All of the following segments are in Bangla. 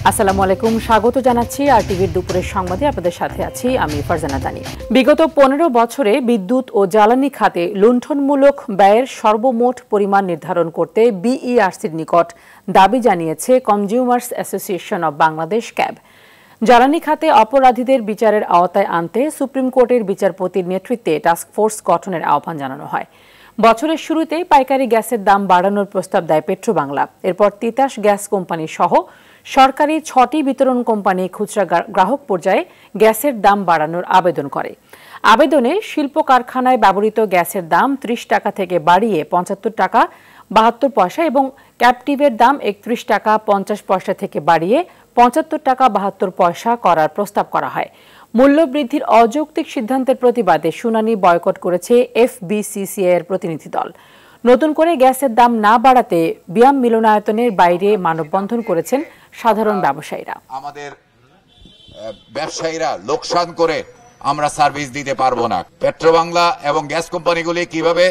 আসসালামু আলাইকুম, স্বাগত জানাচ্ছি আর টিভির দুপুরের সংবাদে আপনাদের সাথে আছি আমি ফারজানা তানি। বিগত 15 বছরে বিদ্যুৎ ও জ্বালানি খাতে লুণ্ঠনমূলক ব্যয়ের সর্বমোট পরিমাণ নির্ধারণ করতে বিইআরসির নিকট দাবি জানিয়েছে consumers association of Bangladesh cab. জ্বালানি খাতে অপরাধীদের বিচারের আওতায় আনতে সুপ্রিম কোর্টের বিচারপতির নেতৃত্বে টাস্কফোর্স গঠনের আহ্বান জানানো হয়। বছরের শুরুতেই পাইকারি গ্যাসের দাম বাড়ানোর প্রস্তাব দেয় পেট্রোবাংলা। এরপর তিতাস গ্যাস কোম্পানি সহ সরকারি 6টি বিতরণ কোম্পানি খুচরা গ্রাহক পর্যায়ে গ্যাসের দাম বাড়ানোর আবেদন করে। আবেদনে শিল্প কারখানায় ব্যবহৃত গ্যাসের দাম 30 টাকা থেকে বাড়িয়ে 75 টাকা 72 পয়সা এবং ক্যাপটিভের দাম 31 টাকা 50 পয়সা থেকে বাড়িয়ে 75 টাকা 72 পয়সা করার প্রস্তাব করা হয়। মূল্য বৃদ্ধির অযৌক্তিক সিদ্ধান্তের প্রতিবাদে শুনানি বয়কট করেছে এফবিসিসিআই এর প্রতিনিধি দল। নতুন করে গ্যাসের দাম না বাড়াতে বিয়াম মিলনায়তনের বাইরে মানববন্ধন করেছেন সাধারণ ব্যবসায়ীরা। আমাদের ব্যবসায়ীরা লোকসান করে আমরা সার্ভিস দিতে পারবো না। পেট্রোবাংলা এবং গ্যাস কোম্পানিগুলি কিভাবে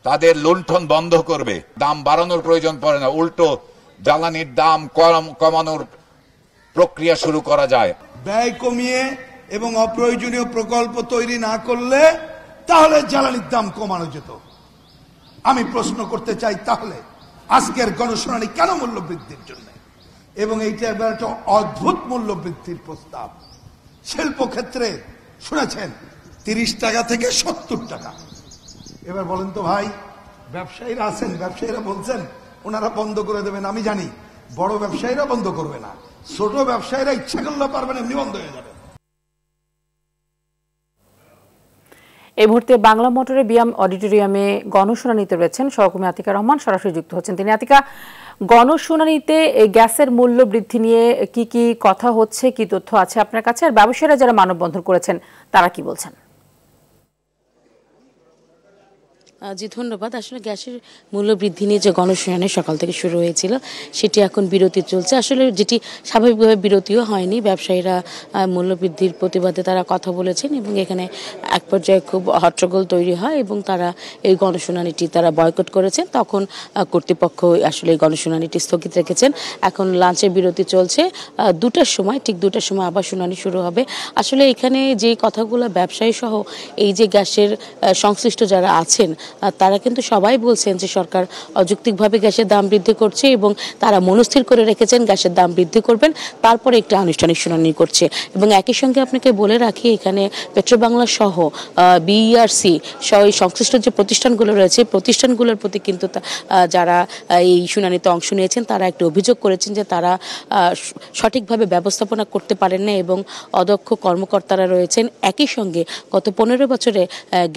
তাদের লুণ্ঠন বন্ধ করবে? দাম বাড়ানোর প্রয়োজন পড়ে না, উল্টো জ্বালানির দাম কমানোর প্রক্রিয়া শুরু করা যায়। ব্যয় কমিয়ে এবং অপ্রয়োজনীয় প্রকল্প তৈরি না করলে তাহলে জ্বালানির দাম কমানো যেত। আমি প্রশ্ন করতে চাই, তাহলে আজকের গণশুনানি কেন মূল্য বৃদ্ধির জন্য? এবং এইটা একবার একটা অদ্ভুত মূল্য বৃদ্ধির প্রস্তাব। শিল্প ক্ষেত্রে শুনেছেন 30 টাকা থেকে 70 টাকা। এবার বলেন তো ভাই, ব্যবসায়ীরা আছেন, ব্যবসায়ীরা বলছেন ওনারা বন্ধ করে দেবেন। আমি জানি বড় ব্যবসায়ীরা বন্ধ করবে না, ছোট ব্যবসায়ীরা ইচ্ছা করলে পারবেন, এমনি বন্ধ হয়ে যাবে। এই মুহূর্তে বাংলা মোটরে বিয়াম অডিটোরিয়ামে গণশুনানিতে রয়েছেন সহকর্মী আতিকা রহমান, সরাসরি যুক্ত হচ্ছেন তিনি। আতিকা, গণশুনানিতে গ্যাসের মূল্য বৃদ্ধি নিয়ে কি কি কথা হচ্ছে, কি তথ্য আছে আপনার কাছে, আর ব্যবসায়ীরা যারা মানববন্ধন করেছেন তারা কি বলছেন? জি ধন্যবাদ। আসলে গ্যাসের মূল্য বৃদ্ধি নিয়ে যে গণশুনানি সকাল থেকে শুরু হয়েছিল সেটি এখন বিরতি চলছে। আসলে যেটি স্বাভাবিকভাবে বিরতিও হয়নি, ব্যবসায়ীরা মূল্য বৃদ্ধির প্রতিবাদে তারা কথা বলেছেন এবং এখানে এক পর্যায়ে খুব হট্টগোল তৈরি হয় এবং তারা এই গণশুনানিটি তারা বয়কট করেছেন। তখন কর্তৃপক্ষ আসলে এই গণশুনানিটি স্থগিত রেখেছেন। এখন লাঞ্চের বিরতি চলছে, 2টার সময়, ঠিক 2টার সময় আবার শুনানি শুরু হবে। আসলে এখানে যে কথাগুলো ব্যবসায়ী সহ এই যে গ্যাসের সংশ্লিষ্ট যারা আছেন তারা কিন্তু সবাই বলছেন যে সরকার অযৌক্তিকভাবে গ্যাসের দাম বৃদ্ধি করছে এবং তারা মনস্থির করে রেখেছেন গ্যাসের দাম বৃদ্ধি করবেন, তারপরে একটি আনুষ্ঠানিক শুনানি করছে। এবং একই সঙ্গে আপনাকে বলে রাখি, এখানে পেট্রোবাংলা সহ বিইআরসি সহ এই সংশ্লিষ্ট যে প্রতিষ্ঠানগুলো রয়েছে, প্রতিষ্ঠানগুলোর প্রতি কিন্তু যারা এই শুনানিতে অংশ নিয়েছেন তারা একটু অভিযোগ করেছেন যে তারা সঠিকভাবে ব্যবস্থাপনা করতে পারেন না এবং অদক্ষ কর্মকর্তারা রয়েছেন। একই সঙ্গে গত 15 বছরে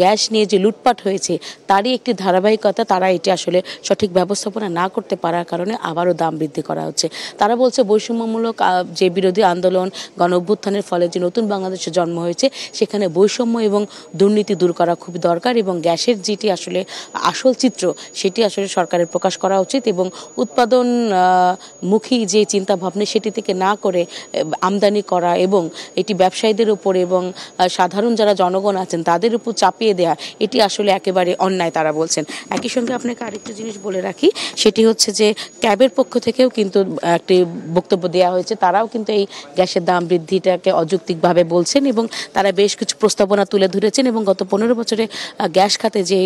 গ্যাস নিয়ে যে লুটপাট হয়েছে তারই একটি ধারাবাহিকতা, তারা এটি আসলে সঠিক ব্যবস্থাপনা না করতে পারার কারণে আবারও দাম বৃদ্ধি করা হচ্ছে। তারা বলছে বৈষম্যমূলক যে বিরোধী আন্দোলন, গণ অভ্যুত্থানের ফলে যে নতুন বাংলাদেশের জন্ম হয়েছে সেখানে বৈষম্য এবং দুর্নীতি দূর করা খুবই দরকার এবং গ্যাসের যেটি আসলে আসল চিত্র সেটি আসলে সরকারের প্রকাশ করা উচিত এবং উৎপাদন মুখী যে চিন্তা ভাবনা সেটি থেকে না করে আমদানি করা এবং এটি ব্যবসায়ীদের উপর এবং সাধারণ যারা জনগণ আছেন তাদের উপর চাপিয়ে দেয়া, এটি আসলে একেবারে অন্যায় তারা বলছেন। একই সঙ্গে আপনাকে আরেকটা জিনিস বলে রাখি, সেটি হচ্ছে যে ক্যাবের পক্ষ থেকেও কিন্তু একটি বক্তব্য দেওয়া হয়েছে। তারাও কিন্তু এই গ্যাসের দাম বৃদ্ধিটাকে অযৌক্তিকভাবে বলছেন এবং তারা বেশ কিছু প্রস্তাবনা তুলে ধরেছেন এবং গত 15 বছরে গ্যাস খাতে যে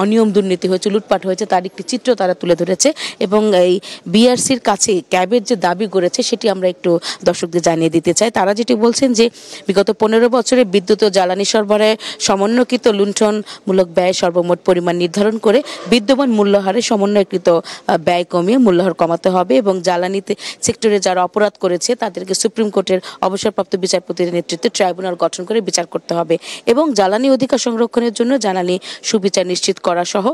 অনিয়ম দুর্নীতি হয়েছে, লুটপাট হয়েছে তার একটি চিত্র তারা তুলে ধরেছে এবং এই বিআরসির কাছে ক্যাবের যে দাবি করেছে সেটি আমরা একটু দর্শকদের জানিয়ে দিতে চাই। তারা যেটি বলছেন যে বিগত 15 বছরে বিদ্যুৎ ও জ্বালানি সরবরাহে সমন্বয়কৃত লুণ্ঠনমূলক ব্যয় সর্বমোট পরিমাণ নির্ধারণ করে বিদ্যমান মূল্যহারে সমন্বয়কৃত ব্যয় কমিয়ে মূল্যহার কমাতে হবে এবং জ্বালানিতে সেক্টরে যারা অপরাধ করেছে তাদেরকে সুপ্রিম কোর্টের অবসরপ্রাপ্ত বিচারপতির নেতৃত্বে ট্রাইব্যুনাল গঠন করে বিচার করতে হবে এবং জ্বালানি অধিকার সংরক্ষণের জন্য জ্বালানি সুবিচার নিশ্চিত করা সহ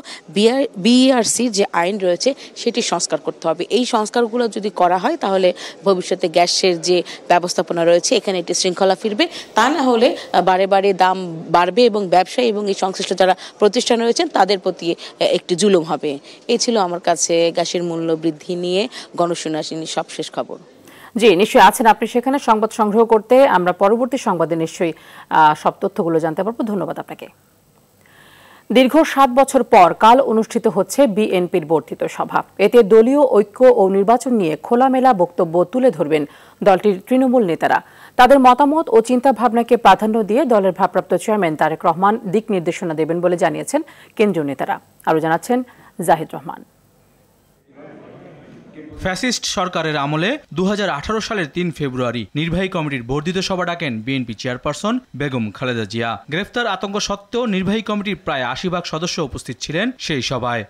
বিইআরসির যে আইন রয়েছে সেটি সংস্কার করতে হবে। এই সংস্কারগুলো যদি করা হয় তাহলে ভবিষ্যতে গ্যাসের যে ব্যবস্থাপনা রয়েছে এখানে একটি শৃঙ্খলা ফিরবে, তা না হলে বারে বারে দাম বাড়বে এবং ব্যবসায়ী এবং এই সংশ্লিষ্ট যারা প্রতিষ্ঠান রয়েছেন তাদের প্রতি একটি জুলুম হবে। এই ছিল আমার কাছে গ্যাসের মূল্য বৃদ্ধি নিয়ে গণশুনানির সবশেষ খবর। জি, নিশ্চয়ই আছেন আপনি সেখানে সংবাদ সংগ্রহ করতে। আমরা পরবর্তী সংবাদে নিশ্চয়ই সব তথ্যগুলো জানতে পারবো। ধন্যবাদ আপনাকে। দীর্ঘ ৭ বছর পর কাল অনুষ্ঠিত হচ্ছে বিএনপির বর্ধিত সভা। এতে দলীয় ঐক্য ও নির্বাচন নিয়ে খোলামেলা বক্তব্য তুলে ধরবেন দলটির তৃণমূল নেতারা। তাদের মতামত ও চিন্তাভাবনাকে প্রাধান্য দিয়ে দলের ভারপ্রাপ্ত চেয়ারম্যান তারেক রহমান দিক নির্দেশনা দেবেন বলে জানিয়েছেন কেন্দ্রীয় নেতারা। আরও জানাচ্ছেন জাহিদ রহমান। ফ্যাসিস্ট সরকারের আমলে 2018 সালের 3 ফেব্রুয়ারি নির্বাহী কমিটির বর্ধিত সভা ডাকেন বিএনপি চেয়ারপারসন বেগম খালেদা জিয়া। গ্রেফতার আতঙ্ক সত্ত্বেও নির্বাহী কমিটির প্রায় 80 ভাগ সদস্য উপস্থিত ছিলেন সেই সভায়।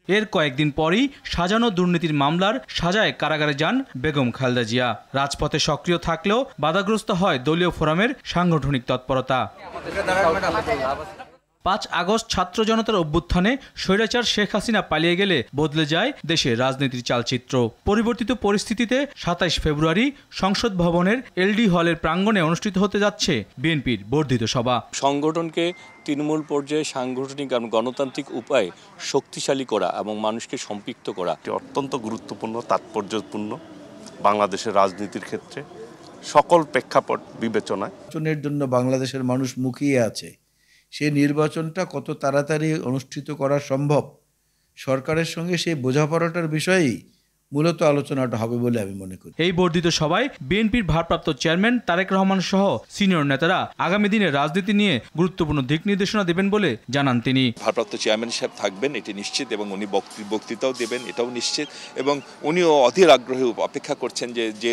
এর কয়েকদিন পরই সাজানো দুর্নীতির মামলার সাজায় কারাগারে যান বেগম খালেদা জিয়া। রাজপথে সক্রিয় থাকলেও বাধাগ্রস্ত হয় দলীয় ফোরামের সাংগঠনিক তৎপরতা। 5 আগস্ট ছাত্র জনতার অভ্যুত্থানে স্বৈরাচার শেখ হাসিনা পালিয়ে গেলে বদলে যায় দেশের রাজনীতির চালচিত্র। পরিবর্তিত পরিস্থিতিতে 27 ফেব্রুয়ারি সংসদ ভবনের এলডি হলের প্রাঙ্গণে অনুষ্ঠিত হতে যাচ্ছে বিএনপির বর্ধিত সভা। সংগঠনকে তৃণমূল পর্যায়ে সাংগঠনিক এবং গণতান্ত্রিক উপায়ে শক্তিশালী করা এবং মানুষকে সম্পৃক্ত করা অত্যন্ত গুরুত্বপূর্ণ, তাৎপর্যপূর্ণ বাংলাদেশের রাজনীতির ক্ষেত্রে সকল প্রেক্ষাপট বিবেচনায়। নির্বাচনের জন্য বাংলাদেশের মানুষ মুখিয়ে আছে। সেই নির্বাচনটা কত তাড়াতাড়ি অনুষ্ঠিত করা সম্ভব, সরকারের সঙ্গে সেই বোঝাপড়াটার বিষয়েই মূলত আলোচনাটা হবে বলে আমি মনে করি। এই বর্ধিত সভায় বিএনপির ভারপ্রাপ্ত চেয়ারম্যান তারেক রহমান সহ সিনিয়র নেতারা আগামী দিনে রাজনীতি নিয়ে গুরুত্বপূর্ণ দিক নির্দেশনা দেবেন বলে জানান তিনি। ভারপ্রাপ্ত চেয়ারম্যান সাহেব থাকবেন এটি নিশ্চিত, এবং উনি বক্তৃতাও দেবেন এটাও নিশ্চিত, এবং উনিও অধীর আগ্রহে অপেক্ষা করছেন যে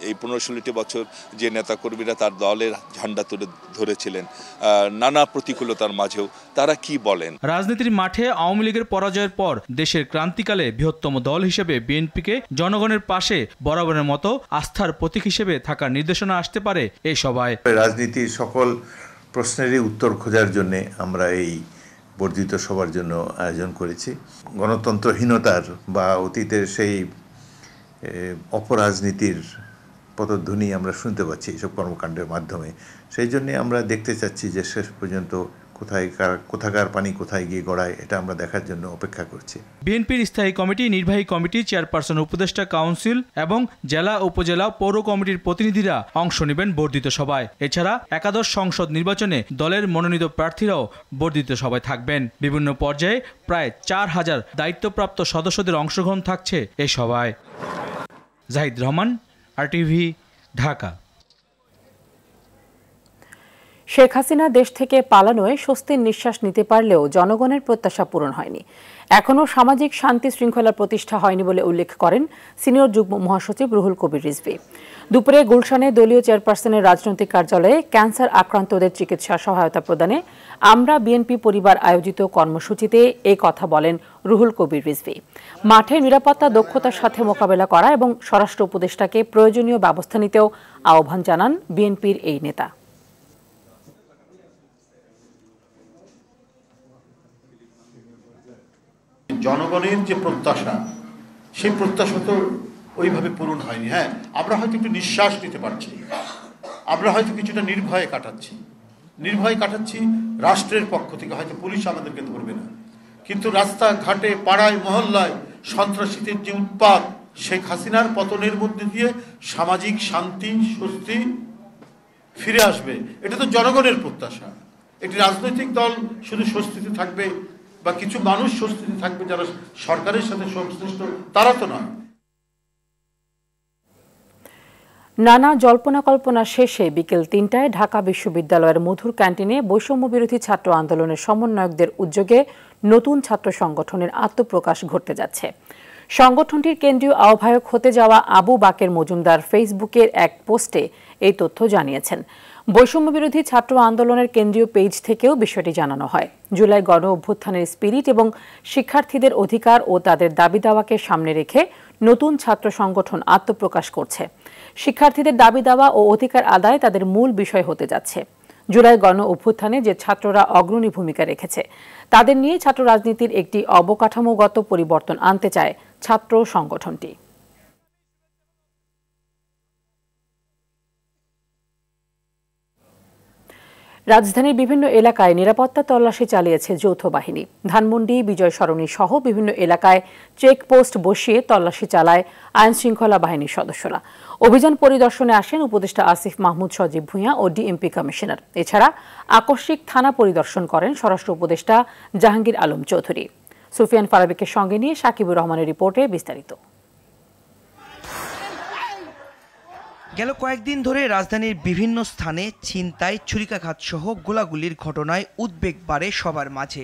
এই 15-16 বছর যে নেতাকর্মীরা তার দলের ঝান্ডা তুলে ধরেছিলেন নানা প্রতিকূলতার মাঝেও তারা কি বলেন। রাজনীতির মাঠে আওয়ামী লীগের পরাজয়ের পর দেশের ক্রান্তিকালে বৃহত্তম দল হিসেবে বিএনপিকে জনগণের পাশে বরাবরের মতো আস্থার প্রতীক হিসেবে থাকার নির্দেশনা আসতে পারে এই সভায়। রাজনীতির সকল প্রশ্নেরই উত্তর খোঁজার জন্য আমরা এই বর্ধিত সভার জন্য আয়োজন করেছি। গণতন্ত্রহীনতার বা অতীতের সেই অপরাজনীতির পদধ্বনি আমরা শুনতে পাচ্ছি এইসব কর্মকাণ্ডের মাধ্যমে। সেই জন্যে আমরা দেখতে চাচ্ছি যে শেষ পর্যন্ত কোথাকার পানি কোথায় গিয়ে গড়ায়, এটা আমরা দেখার জন্য অপেক্ষা করছি। বিএনপির স্থায়ী কমিটি, নির্বাহী কমিটি, চেয়ারপারসন, উপদেষ্টা কাউন্সিল এবং জেলা উপজেলা পৌর কমিটির প্রতিনিধিরা অংশ নেবেন বর্ধিত সভায়। এছাড়া একাদশ সংসদ নির্বাচনে দলের মনোনীত প্রার্থীরাও বর্ধিত সভায় থাকবেন। বিভিন্ন পর্যায়ে প্রায় 4000 দায়িত্বপ্রাপ্ত সদস্যদের অংশগ্রহণ থাকছে এই সভায়। জাহিদ রহমান, আরটিভি, ঢাকা। শেখ হাসিনা দেশ থেকে পালানোয় স্বস্তির নিঃশ্বাস নিতে পারলেও জনগণের প্রত্যাশা পূরণ হয়নি। এখনও সামাজিক শান্তি শৃঙ্খলা প্রতিষ্ঠা হয়নি বলে উল্লেখ করেন সিনিয়র যুগ্ম মহাসচিব রুহুল কবির রিজভী। দুপুরে গুলশানে দলীয় চেয়ারপারসনের রাজনৈতিক কার্যালয়ে ক্যান্সার আক্রান্তদের চিকিৎসা সহায়তা প্রদানে আমরা বিএনপি পরিবার আয়োজিত কর্মসূচিতে এই কথা বলেন রুহুল কবির রিজভী। মাঠে নিরাপত্তা দক্ষতার সাথে মোকাবেলা করা এবং স্বরাষ্ট্র উপদেষ্টাকে প্রয়োজনীয় ব্যবস্থা নিতেও আহ্বান জানান বিএনপির এই নেতা। জনগণের যে প্রত্যাশা, সেই প্রত্যাশা তো ওইভাবে পূরণ হয়নি। হ্যাঁ, আমরা হয়তো একটু নিঃশ্বাস নিতে পারছি, আমরা হয়তো কিছুটা নির্ভয়ে কাটাচ্ছি রাষ্ট্রের পক্ষ থেকে। হয়তো পুলিশ আমাদেরকে ধরবে না, কিন্তু রাস্তাঘাটে, পাড়ায়, মহল্লায় সন্ত্রাসীদের যে উৎপাত, শেখ হাসিনার পতনের মধ্যে দিয়ে সামাজিক শান্তি, স্বস্তি ফিরে আসবে, এটা তো জনগণের প্রত্যাশা। একটি রাজনৈতিক দল শুধু স্বস্তিতে থাকবে বা কিছু মানুষ স্বস্তিতে থাকবে যারা সরকারের সাথে সংশ্লিষ্ট, তারা তো নয়। নানা জল্পনা কল্পনা শেষে বিকেল 3টায় ঢাকা বিশ্ববিদ্যালয়ের মধুর ক্যান্টিনে বৈষম্য বিরোধী ছাত্র আন্দোলনের সমন্বয়কদের উদ্যোগে নতুন ছাত্র সংগঠনের আত্মপ্রকাশ ঘটতে যাচ্ছে। সংগঠনটির কেন্দ্রীয় আহ্বায়ক হতে যাওয়া আবু বাকের মজুমদার ফেসবুকের এক পোস্টে এই তথ্য জানিয়েছেন। বৈষম্য বিরোধী ছাত্র আন্দোলনের কেন্দ্রীয় পেজ থেকেও বিষয়টি জানানো হয়। জুলাই গণ অভ্যুত্থানের স্পিরিট এবং শিক্ষার্থীদের অধিকার ও তাদের দাবি দাওয়াকে সামনে রেখে নতুন ছাত্র সংগঠন আত্মপ্রকাশ করছে। শিক্ষার্থীদের দাবি দাওয়া ও অধিকার আদায় তাদের মূল বিষয় হতে যাচ্ছে। জুলাই গণ অভ্যুত্থানে যে ছাত্ররা অগ্রণী ভূমিকা রেখেছে, তাদের নিয়ে ছাত্র রাজনীতির একটি অবকাঠামোগত পরিবর্তন আনতে চায় ছাত্র সংগঠনটি। রাজধানীর বিভিন্ন এলাকায় নিরাপত্তা তল্লাশি চালিয়েছে যৌথ বাহিনী। ধানমন্ডি, বিজয় সরণি সহ বিভিন্ন এলাকায় চেকপোস্ট বসিয়ে তল্লাশি চালায় আইন শৃঙ্খলা বাহিনীর সদস্যরা। অভিযান পরিদর্শনে আসেন উপদেষ্টা আসিফ মাহমুদ, সজীব ভুঁইয়া ও ডিএমপি কমিশনার। এছাড়া আকস্মিক থানা পরিদর্শন করেন স্বরাষ্ট্র উপদেষ্টা জাহাঙ্গীর আলম চৌধুরী। সুফিয়ান ফারাবিকে সঙ্গে নিয়ে সাকিবুর রহমানের রিপোর্টে বিস্তারিত। গেল কয়েকদিন ধরে রাজধানীর বিভিন্ন স্থানে ছিনতাই, ছুরিকাঘাত সহ গোলাগুলির ঘটনায় উদ্বেগ বাড়ে সবার মাঝে।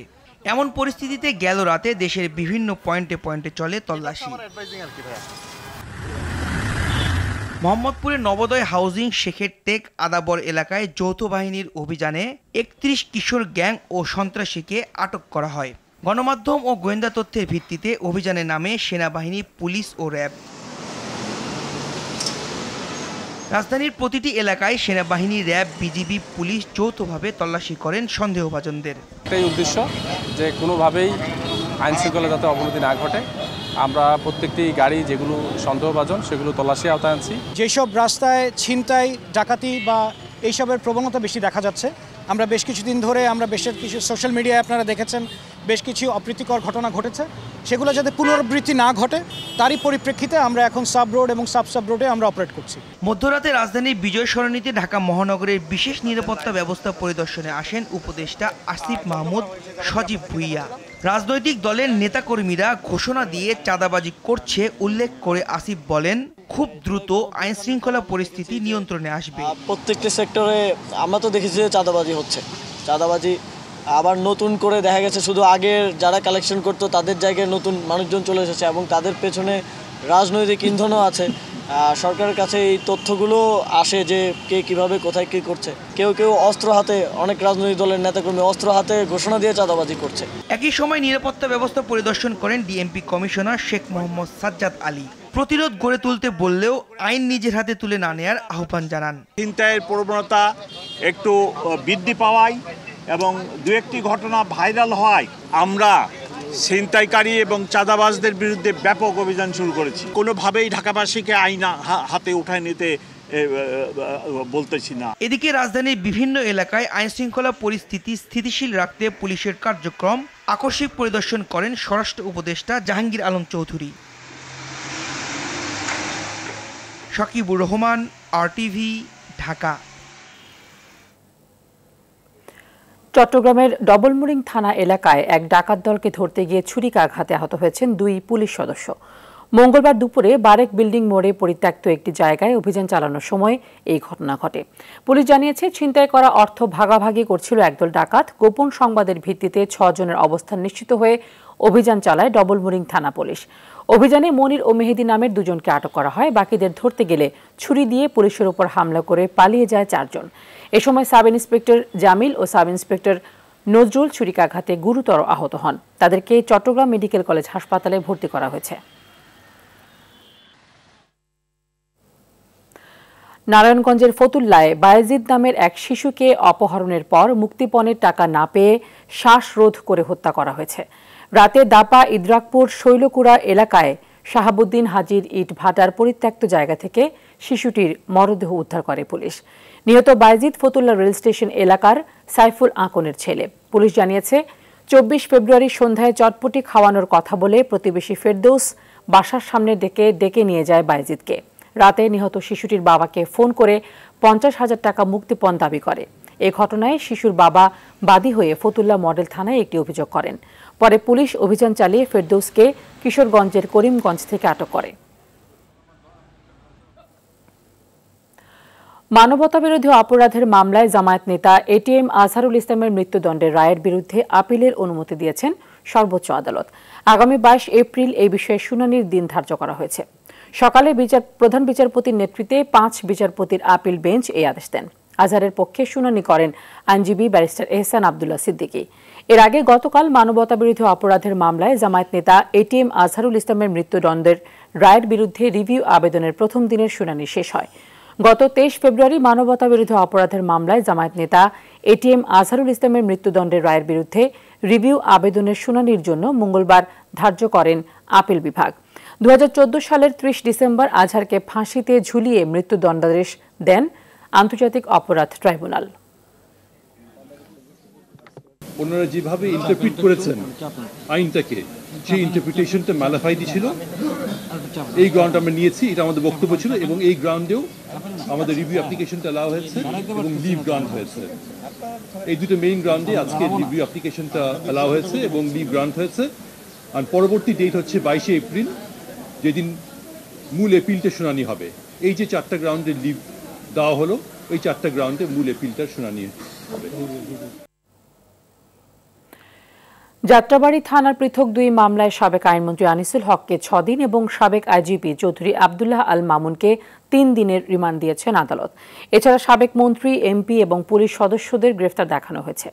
এমন পরিস্থিতিতে গেল রাতে দেশের বিভিন্ন পয়েন্টে পয়েন্টে চলে তল্লাশি। মোহাম্মদপুরের নবোদয় হাউজিং, শেখের টেক, আদাবর এলাকায় যৌথ বাহিনীর অভিযানে ৩১ কিশোর গ্যাং ও সন্ত্রাসীকে আটক করা হয়। গণমাধ্যম ও গোয়েন্দা তথ্যের ভিত্তিতে অভিযানে নামে সেনাবাহিনী, পুলিশ ও র্যাব। রাজধানীর প্রতিটি এলাকায় সেনাবাহিনী, র্যাব, বিজিবি, পুলিশ যৌথভাবে তল্লাশি করেন সন্দেহভাজনদের। এটাই উদ্দেশ্য যে কোনোভাবেই আইন শৃঙ্খলা যাতে অবনতি না ঘটে। আমরা প্রত্যেকটি গাড়ি যেগুলো সন্দেহভাজন সেগুলো তল্লাশি আওতায় আনছি। যেসব রাস্তায় ছিনতাই, ডাকাতি বা এইসবের প্রবণতা বেশি দেখা যাচ্ছে, আমরা বেশ কিছুদিন ধরে বেশ কিছু সোশ্যাল মিডিয়ায় আপনারা দেখেছেন বেশ কিছু অপ্রীতিকর ঘটনা ঘটেছে, সেগুলো যাতে পুনরাবৃত্তি না ঘটে তারই পরিপ্রেক্ষিতে আমরা এখন সাব রোড এবং সাব রোডে আমরা অপারেট করছি। মধ্যরাতে রাজধানীর বিজয় সরণিতে ঢাকা মহানগরের বিশেষ নিরাপত্তা ব্যবস্থা পরিদর্শনে আসেন উপদেষ্টা আসিফ মাহমুদ, সজীব ভুঁইয়া। রাজনৈতিক দলের নেতাকর্মীরা ঘোষণা দিয়ে চাঁদাবাজি করছে উল্লেখ করে আসিফ বলেন, খুব দ্রুত আইন শৃঙ্খলা পরিস্থিতি নিয়ন্ত্রণে আসবে। প্রত্যেকটি সেক্টরে আমরা তো দেখেছি যে চাঁদাবাজি হচ্ছে, চাঁদাবাজি আবার নতুন করে দেখা গেছে শুধু আগের যারা কালেকশন করতো তাদের জায়গায় নতুন মানুষজন চলে এসেছে এবং তাদের পেছনে রাজনৈতিক ইন্ধনও আছে। সরকারের কাছে এই তথ্যগুলো আসে যে কে কিভাবে কোথায় কী করছে। কেউ অস্ত্র হাতে, অনেক রাজনৈতিক দলের নেতাকর্মী অস্ত্র হাতে ঘোষণা দিয়ে চাঁদাবাজি করছে। একই সময় নিরাপত্তা ব্যবস্থা পরিদর্শন করেন ডিএমপি কমিশনার শেখ মোহাম্মদ সাজ্জাদ আলী। প্রতিরোধ গড়ে তুলতে বললেও আইন নিজের হাতে তুলে না নেয়ার আহ্বান জানান। ছিনতাইয়ের প্রবণতা একটু বৃদ্ধি পাওয়ায় এবং দু একটি ঘটনা ভাইরাল হওয়ায় আমরা ছিনতাইকারী এবং চাঁদাবাজদের বিরুদ্ধে ব্যাপক অভিযান শুরু করেছি। কোনোভাবেই ঢাকাবাসীকে আইন হাতে উঠায় নিতে বলতেছি না। এদিকে রাজধানীর বিভিন্ন এলাকায় আইন শৃঙ্খলা পরিস্থিতি স্থিতিশীল রাখতে পুলিশের কার্যক্রম আকস্মিক পরিদর্শন করেন স্বরাষ্ট্র উপদেষ্টা জাহাঙ্গীর আলম চৌধুরী। সাকিবুর রহমান, RTV, ঢাকা। চট্টগ্রামের ডবলমুরিং থানা এলাকায় এক ডাকাত দলকে ধরতে গিয়ে ছুরিকাঘাতে আহত হয়েছেন 2 পুলিশ সদস্য। মঙ্গলবার দুপুরে বারেক বিল্ডিং মোড়ে পরিত্যক্ত একটি জায়গায় অভিযান চালানোর সময় এই ঘটনা ঘটে। পুলিশ জানিয়েছে, ছিনতাই করা অর্থ ভাগাভাগি করছিল একদল ডাকাত। গোপন সংবাদের ভিত্তিতে 6 জনের অবস্থান নিশ্চিত হয়ে অভিযান চালায় ডবলমুরিং থানা পুলিশ। অভিযানে মনির ও মেহেদি নামের 2 জনকে আটক করা হয়। বাকিদের ধরতে গেলে ছুরি দিয়ে পুলিশের উপর হামলা করে পালিয়ে যায় 4 জন। এ সময় সাব ইন্সপেক্টর জামিল ও সাব ইন্সপেক্টর নজরুল ছুরিকাঘাতে গুরুতর আহত হন। তাদেরকে চট্টগ্রাম মেডিকেল কলেজ হাসপাতালে ভর্তি করা হয়েছে। নারায়ণগঞ্জের ফতুল্লায় বায়েজিদ নামের এক শিশুকে অপহরণের পর মুক্তিপণের টাকা না পেয়ে শ্বাসরোধ করে হত্যা করা হয়েছে। রাতে দাপা ইদ্রাকপুর শৈলকুড়া এলাকায় শাহাবুদ্দিন হাজির ইট ভাটার পরিত্যক্ত জায়গা থেকে শিশুটির মরদেহ উদ্ধার করে পুলিশ। নিহত বায়েজিদ ফতুল্লা রেল স্টেশন এলাকার সাইফুল আকনের ছেলে। পুলিশ জানিয়েছে, 24 ফেব্রুয়ারি সন্ধ্যায় চটপটি খাওয়ানোর কথা বলে প্রতিবেশী ফেরদৌস বাসার সামনে ডেকে নিয়ে যায় বায়েজিদকে। রাতে নিহত শিশুটির বাবাকে ফোন করে 50,000 টাকা মুক্তিপণ দাবি করে। এ ঘটনায় শিশুর বাবা বাদী হয়ে ফতুল্লা মডেল থানায় একটি অভিযোগ করেন। পরে পুলিশ অভিযান চালিয়ে ফেরদৌসকে কিশোরগঞ্জের করিমগঞ্জ থেকে আটক করে। মানবতাবিরোধী অপরাধের মামলায় জামায়াত নেতা ATM আজহারুল ইসলামের মৃত্যুদণ্ডের রায়ের বিরুদ্ধে আপিলের অনুমতি দিয়েছেন সর্বোচ্চ আদালত। আগামী 22 এপ্রিল এই বিষয়ে শুনানির দিন ধার্য করা হয়েছে। সকালে প্রধান বিচারপতির নেতৃত্বে 5 বিচারপতির আপিল বেঞ্চ এই আদেশ দেন। আজহারের পক্ষে শুনানি করেন আইনজীবী ব্যারিস্টার এহসান আব্দুল্লাহ সিদ্দিকী। এর আগে গতকাল মানবতাবিরোধী অপরাধের মামলায় জামায়াত নেতা ATM আজহারুল ইসলামের মৃত্যুদণ্ডের রায়ের বিরুদ্ধে রিভিউ আবেদনের প্রথম দিনের শুনানি শেষ হয়। গত 23 ফেব্রুয়ারি মানবতাবিরোধী অপরাধের মামলায় জামায়াত নেতা ATM আজহারুল ইসলামের মৃত্যুদণ্ডের রায়ের বিরুদ্ধে রিভিউ আবেদনের শুনানির জন্য মঙ্গলবার ধার্য করেন আপিল বিভাগ। 2014 সালের 30 ডিসেম্বর আজহারকে ফাঁসিতে ঝুলিয়ে মৃত্যুদণ্ডাদেশ দেন আন্তর্জাতিক অপরাধ ট্রাইব্যুনাল। ওনারা যেভাবে ইন্টারপ্রিট করেছেন আইনটাকে, সেই ইন্টারপ্রিটেশনটা ম্যালাফাইডি ছিল। এই গ্রাউন্ড আমরা নিয়েছি, এটা আমাদের বক্তব্য ছিল, এবং এই গ্রাউন্ডেও আমাদের রিভিউ অ্যাপ্লিকেশনটা অ্যালাউ হয়েছে এবং লিভ গ্রান্ট হয়েছে। এই দুটো মেইন গ্রাউন্ডে আজকে রিভিউ অ্যাপ্লিকেশনটা অ্যালাউ হয়েছে এবং লিভ গ্রান্ট হয়েছে। আর পরবর্তী ডেট হচ্ছে 22শে এপ্রিল, যেদিন মূল এপিলটা শুনানি হবে। এই যে 4টা গ্রাউন্ডে লিভ দেওয়া হলো, ওই 4টা গ্রাউন্ডে মূল এপিলটার শুনানি হবে। যাত্রাবাড়ী থানার পৃথক 2 মামলায় সাবেক আইনমন্ত্রী আনিসুল হককে 6 দিন এবং সাবেক আইজিপি চৌধুরী আব্দুল্লাহ আল মামুনকে 3 দিনের রিমান্ড দিয়েছেন আদালত। এছাড়া সাবেক মন্ত্রী, এমপি এবং পুলিশ সদস্যদের গ্রেফতার দেখানো হয়েছে।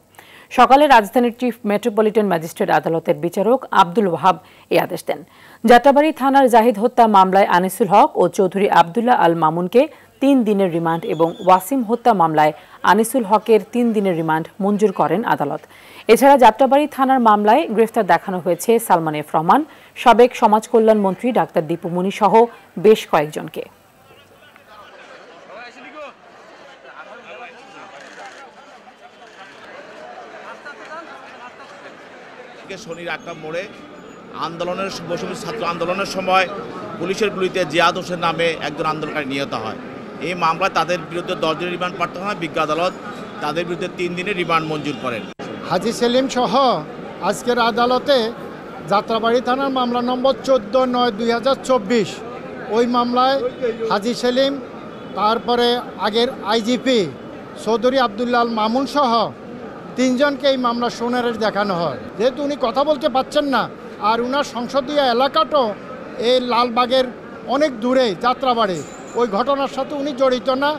সকালে রাজধানীর চিফ মেট্রোপলিটন ম্যাজিস্ট্রেট আদালতের বিচারক আব্দুল ওয়াহাব এই আদেশ দেন। যাত্রাবাড়ী থানার জাহিদ হত্যা মামলায় আনিসুল হক ও চৌধুরী আব্দুল্লাহ আল মামুনকে 3 দিনের রিমান্ড এবং ওয়াসিম হত্যা মামলায় আনিসুল হকের 3 দিনের রিমান্ড মঞ্জুর করেন আদালত। এছাড়া যাত্রাবাড়ী থানার মামলায় গ্রেফতার দেখানো হয়েছে সালমান এফ রহমান, সাবেক সমাজ কল্যাণ মন্ত্রী ডাক্তার দীপু মনি সহ বেশ কয়েকজনকে। শনির আক্রাম মোড়ে বৈষম্য ছাত্র আন্দোলনের সময় পুলিশের গুলিতে জিয়াদ হোসেন নামে একজন আন্দোলনকারী নিহত হয়। এই মামলায় তাদের বিরুদ্ধে 10 দিনের রিমান্ড প্রার্থনা হয়। বিজ্ঞ আদালত তাদের বিরুদ্ধে 3 দিনের রিমান্ড মঞ্জুর করেন। হাজী সেলিম সহ আজকের আদালতে যাত্রাবাড়ী থানার মামলা নম্বর 14/9/2024, ওই মামলায় হাজী সেলিম, তারপরে আগের আইজিপি চৌধুরী আব্দুল্লাহ আল মামুন সহ 3 জনকে এই মামলা শুনানির দেখানো হয়। যেহেতু উনি কথা বলতে পারছেন না, আর উনার সংসদীয় এলাকাটাও এই লালবাগের অনেক দূরে যাত্রাবাড়ি, ওই ঘটনার সাথে উনি জড়িত না,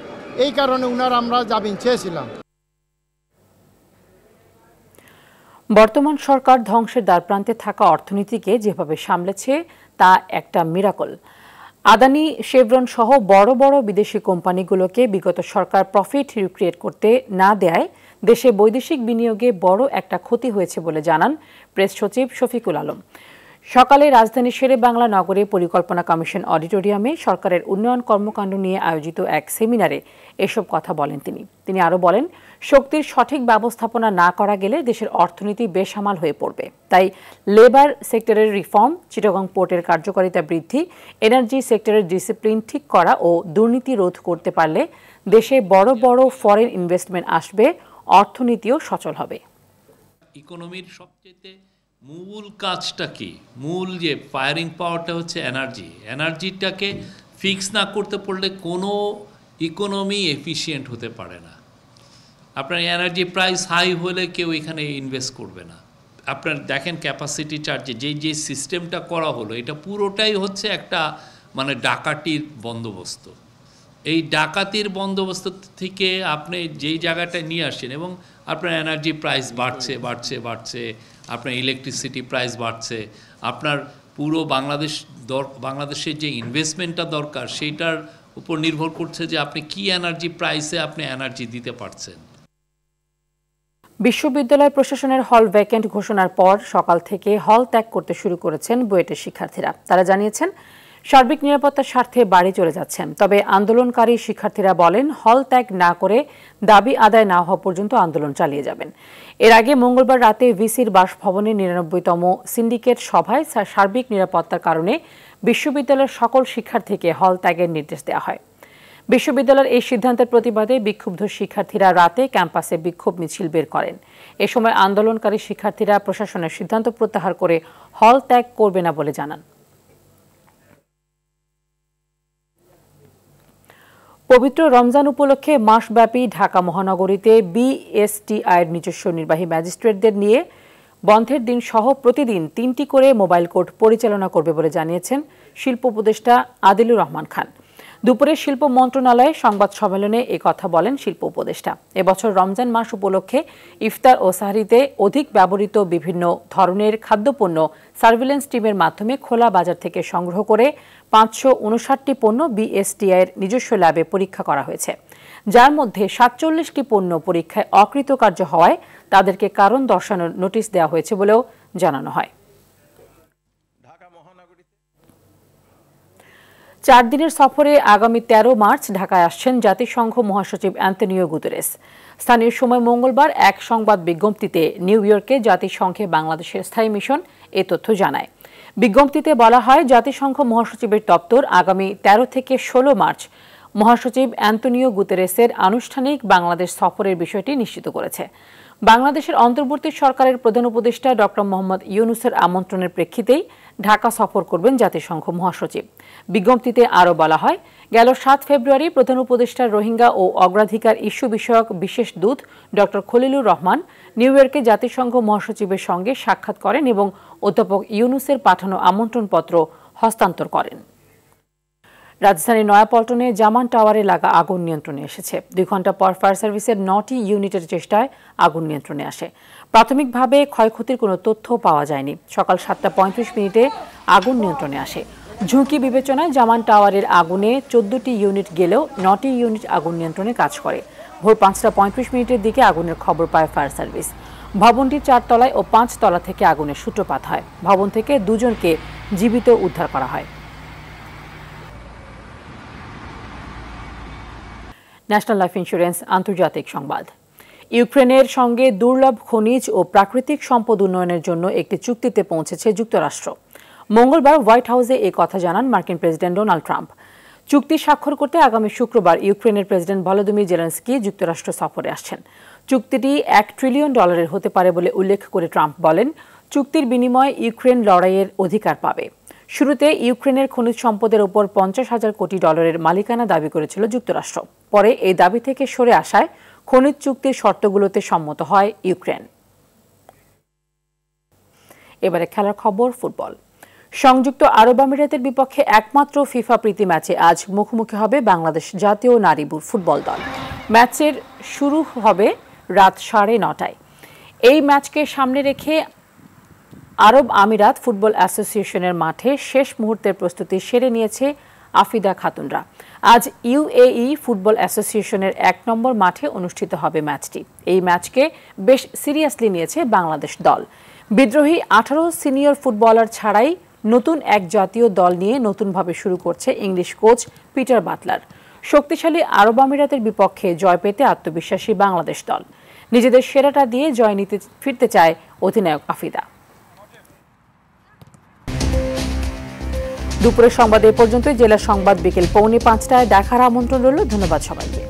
এই কারণে উনার আমরা জামিন চেয়েছিলাম। বর্তমান সরকার ধ্বংসের দ্বারপ্রান্তে থাকা অর্থনীতিকে যেভাবে সামলেছে তা একটা মিরাকল। আদানি, শেভরন সহ বড় বড় বিদেশি কোম্পানিগুলোকে বিগত সরকার প্রফিট রিক্রিয়েট করতে না দেয় দেশে বৈদেশিক বিনিয়োগে বড় একটা ক্ষতি হয়েছে বলে জানান প্রেস সচিব শফিকুল আলম। সকালে রাজধানীর শেরেবাংলা নগরে পরিকল্পনা কমিশন অডিটোরিয়ামে সরকারের উন্নয়ন কর্মকাণ্ড নিয়ে আয়োজিত এক সেমিনারে এসব কথা বলেন তিনি আরও বলেন, শক্তির সঠিক ব্যবস্থাপনা না করা গেলে দেশের অর্থনীতি বেসামাল হয়ে পড়বে। তাই লেবার সেক্টরের রিফর্ম, চিটাগং পোর্টের কার্যকারিতা বৃদ্ধি, এনার্জি সেক্টরের ডিসিপ্লিন ঠিক করা ও দুর্নীতি রোধ করতে পারলে দেশে বড় বড় ফরেন ইনভেস্টমেন্ট আসবে, অর্থনীতিও সচল হবে। ইকোনমির সবচেয়ে মূল কাজটা কি? মূল যে ফায়ারিং পাওয়ারটা হচ্ছে এনার্জিটাকে ফিক্স না করতে পারলে কোনো ইকোনমি এফিশিয়েন্ট হতে পারে না। আপনার এনার্জি প্রাইস হাই হলে কেউ এখানে ইনভেস্ট করবে না। আপনার দেখেন ক্যাপাসিটি চার্জে যে সিস্টেমটা করা হলো, এটা পুরোটাই হচ্ছে একটা মানে ডাকাতির বন্দোবস্ত। এই ডাকাতির বন্দোবস্ত থেকে আপনি যেই জায়গাটায় নিয়ে আসেন এবং আপনার এনার্জি প্রাইস বাড়ছে, আপনার ইলেকট্রিসিটি প্রাইস বাড়ছে, আপনার পুরো বাংলাদেশের যে ইনভেস্টমেন্টটা দরকার সেইটার উপর নির্ভর করছে যে আপনি কি এনার্জি প্রাইসে আপনি এনার্জি দিতে পারছেন। বিশ্ববিদ্যালয় প্রশাসনের হল ভ্যাকেন্ট ঘোষণার পর সকাল থেকে হল ত্যাগ করতে শুরু করেছেন বুয়েটের শিক্ষার্থীরা। তারা জানিয়েছেন সার্বিক নিরাপত্তার স্বার্থে বাড়ি চলে যাচ্ছেন। তবে আন্দোলনকারী শিক্ষার্থীরা বলেন, হল ত্যাগ না করে দাবি আদায় না হওয়া পর্যন্ত আন্দোলন চালিয়ে যাবেন। এর আগে মঙ্গলবার রাতে ভিসির বাসভবনে 99তম সিন্ডিকেট সভায় সার্বিক নিরাপত্তার কারণে বিশ্ববিদ্যালয়ের সকল শিক্ষার্থীকে হল ত্যাগের নির্দেশ দেওয়া হয়। বিশ্ববিদ্যালয়ের এই সিদ্ধান্তের প্রতিবাদে বিক্ষুব্ধ শিক্ষার্থীরা রাতে ক্যাম্পাসে বিক্ষোভ মিছিল বের করেন। এ সময় আন্দোলনকারী শিক্ষার্থীরা প্রশাসনের সিদ্ধান্ত প্রত্যাহার করে হল ত্যাগ করবে না বলে জানান। পবিত্র রমজান উপলক্ষে মাসব্যাপী ঢাকা মহানগরীতে বিএসটিআইয়ের নিজস্ব নির্বাহী ম্যাজিস্ট্রেটদের নিয়ে বন্ধের দিন সহ প্রতিদিন 3টি করে মোবাইল কোর্ট পরিচালনা করবে বলে জানিয়েছেন শিল্প উপদেষ্টা আদিলুর রহমান খান। দুপুরে শিল্প মন্ত্রণালয়ে সংবাদ সম্মেলনে কথা বলেন শিল্প উপদেষ্টা। এবছর রমজান মাস উপলক্ষে ইফতার ও সাহরিতে অধিক ব্যবহৃত বিভিন্ন ধরনের খাদ্যপণ্য সার্ভিলেন্স টিমের মাধ্যমে খোলা বাজার থেকে সংগ্রহ করে 559টি পণ্য বিএসটিআইয়ের নিজস্ব ল্যাবে পরীক্ষা করা হয়েছে, যার মধ্যে 47টি পণ্য পরীক্ষায় অকৃতকার্য হওয়ায় তাদেরকে কারণ দর্শানোর নোটিশ দেওয়া হয়েছে বলেও জানানো হয়। 4 দিনের সফরে আগামী 13 মার্চ ঢাকায় আসছেন জাতিসংঘ মহাসচিব অ্যান্তোনিও গুতেরেস। স্থানীয় সময় মঙ্গলবার এক সংবাদ বিজ্ঞপ্তিতে নিউ ইয়র্কে জাতিসংঘে বাংলাদেশের স্থায়ী মিশন এ তথ্য জানায়। বিজ্ঞপ্তিতে বলা হয়, জাতিসংঘ মহাসচিবের দপ্তর আগামী 13 থেকে 16 মার্চ মহাসচিব অ্যান্তোনিও গুতেরেসের আনুষ্ঠানিক বাংলাদেশ সফরের বিষয়টি নিশ্চিত করেছে। বাংলাদেশের অন্তর্বর্তী সরকারের প্রধান উপদেষ্টা ড. মোহাম্মদ ইউনূসের আমন্ত্রণের প্রেক্ষিতেই ঢাকা সফর করবেন জাতিসংঘ মহাসচিব। বিজ্ঞপ্তিতে আরও বলা হয়, গেল 7 ফেব্রুয়ারি প্রধান উপদেষ্টার রোহিঙ্গা ও অগ্রাধিকার ইস্যু বিষয়ক বিশেষ দূত ড. খলিলুর রহমান নিউ ইয়র্কে জাতিসংঘ মহাসচিবের সঙ্গে সাক্ষাৎ করেন এবং অধ্যাপক ইউনূসের পাঠানো আমন্ত্রণপত্র হস্তান্তর করেন। রাজধানীর নয়াপল্টনে জামান টাওয়ারে লাগা আগুন নিয়ন্ত্রণে এসেছে। 2 ঘণ্টা পর ফায়ার সার্ভিসের 9টি ইউনিটের চেষ্টায় আগুন নিয়ন্ত্রণে আসে। প্রাথমিকভাবে ক্ষয়ক্ষতির কোনো তথ্য পাওয়া যায়নি। সকাল 7টা 35 মিনিটে আগুন নিয়ন্ত্রণে আসে। ঝুঁকি বিবেচনায় জামান টাওয়ারের আগুনে 14টি ইউনিট গেলেও 9টি ইউনিট আগুন নিয়ন্ত্রণে কাজ করে। ভোর 5টা 35 মিনিটের দিকে আগুনের খবর পায় ফায়ার সার্ভিস। ভবনটির 4 তলায় ও 5 তলা থেকে আগুনের সূত্রপাত হয়। ভবন থেকে 2 জনকে জীবিত উদ্ধার করা হয়। ন্যাশনাল লাইফ ইন্স্যুরেন্স আন্তর্জাতিক সংবাদ। ইউক্রেনের সঙ্গে দুর্লভ খনিজ ও প্রাকৃতিক সম্পদ উন্নয়নের জন্য একটি চুক্তিতে পৌঁছেছে যুক্তরাষ্ট্র। মঙ্গলবার হোয়াইট হাউসে এই কথা জানান মার্কিন প্রেসিডেন্ট ডোনাল্ড ট্রাম্প। চুক্তি স্বাক্ষর করতে আগামী শুক্রবার ইউক্রেনের প্রেসিডেন্ট ভলোদিমির জেলেনস্কি যুক্তরাষ্ট্র সফরে আসছেন। চুক্তিটি $1 ট্রিলিয়ন হতে পারে বলে উল্লেখ করে ট্রাম্প বলেন, চুক্তির বিনিময়ে ইউক্রেন লড়াইয়ের অধিকার পাবে। শুরুতে ইউক্রেনের খনিজ সম্পদের উপর $50,000 কোটি মালিকানা দাবি করেছিল যুক্তরাষ্ট্র। পরে এই দাবি থেকে সরে আসায় খনিজ চুক্তির শর্তগুলোতে সম্মত হয় ইউক্রেন। এবারে খেলার খবর, ফুটবল। সংযুক্ত আরব আমিরাতের বিপক্ষে একমাত্র ফিফা প্রীতি ম্যাচে আজ মুখোমুখি হবে বাংলাদেশ জাতীয় নারী ফুটবল দল। ম্যাচের শুরু হবে রাত 9:30টায়। এই ম্যাচকে সামনে রেখে আরব আমিরাত ফুটবল অ্যাসোসিয়েশনের মাঠে শেষ মুহূর্তের প্রস্তুতি সেরে নিয়েছে আফিদা খাতুনরা। আজ ইউএই ফুটবল অ্যাসোসিয়েশনের 1 নম্বর মাঠে অনুষ্ঠিত হবে ম্যাচটি। এই ম্যাচকে বেশ সিরিয়াসলি নিয়েছে বাংলাদেশ দল। বিদ্রোহী 18 সিনিয়র ফুটবলার ছাড়াই নতুন এক জাতীয় দল নিয়ে নতুনভাবে শুরু করছে ইংলিশ কোচ পিটার বাটলার। শক্তিশালী আরব আমিরাতের বিপক্ষে জয় পেতে আত্মবিশ্বাসী বাংলাদেশ দল। নিজেদের সেরাটা দিয়ে জয় নিতে ফিরতে চায় অধিনায়ক আফিদা। দুপুরের সংবাদ এ পর্যন্ত। জেলা সংবাদ বিকেল 4:45টায় দেখার আমন্ত্রণ রইল। ধন্যবাদ সবাইকে।